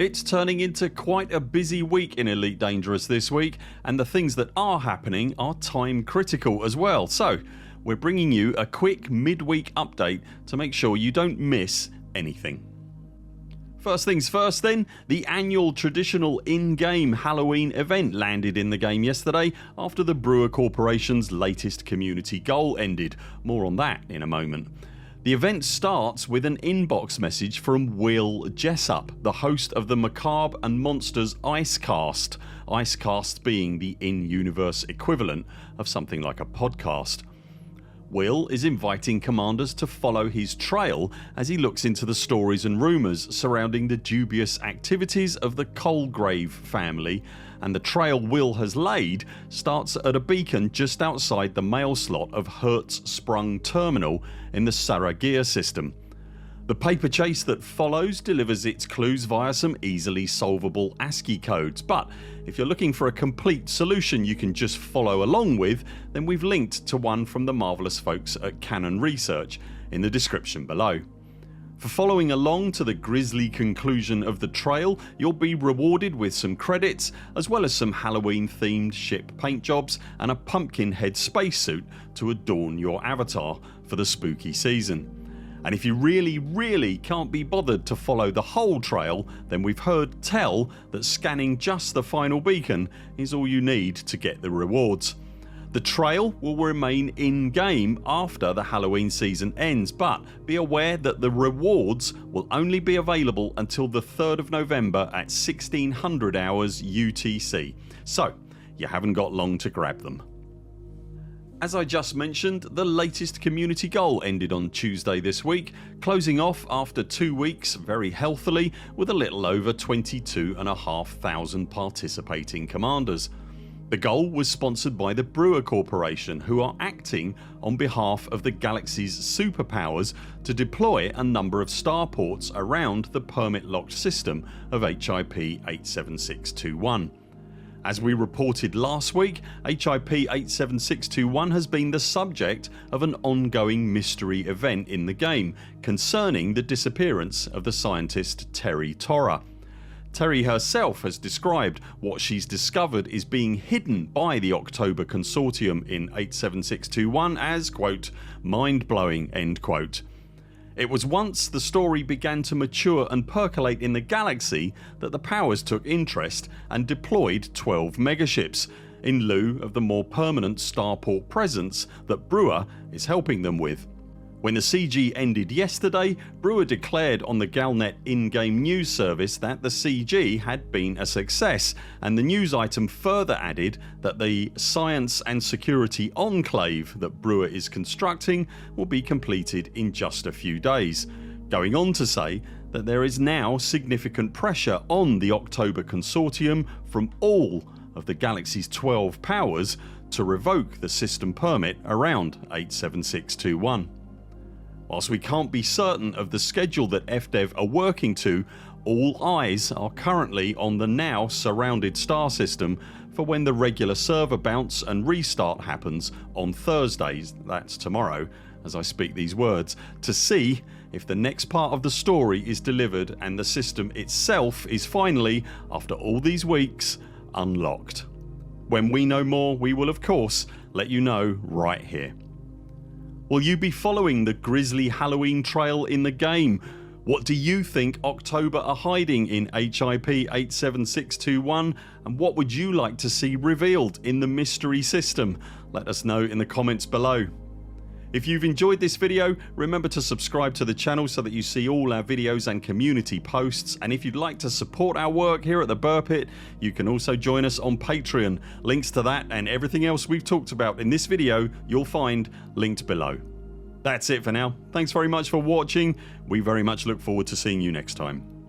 It's turning into quite a busy week in Elite Dangerous this week, and the things that are happening are time critical as well, so we're bringing you a quick midweek update to make sure you don't miss anything. First things first then, the annual traditional in-game Halloween event landed in the game yesterday after the Brewer Corporation's latest community goal ended. More on that in a moment. The event starts with an inbox message from Will Jessup, the host of the Macabre and Monsters Icecast, Icecast being the in-universe equivalent of something like a podcast. Will is inviting commanders to follow his trail as he looks into the stories and rumours surrounding the dubious activities of the Coalgrave family, and the trail Will has laid starts at a beacon just outside the mail slot of Hertz Sprung Terminal in the Saragear system. The paper chase that follows delivers its clues via some easily solvable ASCII codes, but if you're looking for a complete solution you can just follow along with, then we've linked to one from the marvellous folks at Canonn Research in the description below. For following along to the grisly conclusion of the trail, you'll be rewarded with some credits as well as some Halloween themed ship paint jobs and a pumpkin head spacesuit to adorn your avatar for the spooky season. And if you really can't be bothered to follow the whole trail, then we've heard tell that scanning just the final beacon is all you need to get the rewards. The trail will remain in game after the Halloween season ends, but be aware that the rewards will only be available until the 3rd of November at 1600 hours UTC, so you haven't got long to grab them. As I just mentioned, the latest community goal ended on Tuesday this week, closing off after 2 weeks very healthily with a little over 22,500 participating commanders. The goal was sponsored by the Brewer Corporation, who are acting on behalf of the galaxy's superpowers to deploy a number of starports around the permit locked system of HIP 87621. As we reported last week, HIP 87621 has been the subject of an ongoing mystery event in the game concerning the disappearance of the scientist Terry Torra. Terry herself has described what she's discovered is being hidden by the October Consortium in 87621 as quote, mind-blowing end quote. It was once the story began to mature and percolate in the galaxy that the powers took interest and deployed 12 megaships in lieu of the more permanent starport presence that Brewer is helping them with. When the CG ended yesterday, Brewer declared on the Galnet in-game news service that the CG had been a success, and the news item further added that the science and security enclave that Brewer is constructing will be completed in just a few days, going on to say that there is now significant pressure on the October Consortium from all of the galaxy's 12 powers to revoke the system permit around 87621. Whilst we can't be certain of the schedule that FDEV are working to, all eyes are currently on the now surrounded star system for when the regular server bounce and restart happens on Thursdays, that's tomorrow as I speak these words, to see if the next part of the story is delivered and the system itself is finally, after all these weeks, unlocked. When we know more, we will of course let you know right here. Will you be following the grisly Halloween trail in the game? What do you think October are hiding in HIP 87621, and what would you like to see revealed in the mystery system? Let us know in the comments below. If you've enjoyed this video, remember to subscribe to the channel so that you see all our videos and community posts, and if you'd like to support our work here at the Burr Pit, you can also join us on Patreon. Links to that and everything else we've talked about in this video you'll find linked below. That's it for now. Thanks very much for watching. We very much look forward to seeing you next time.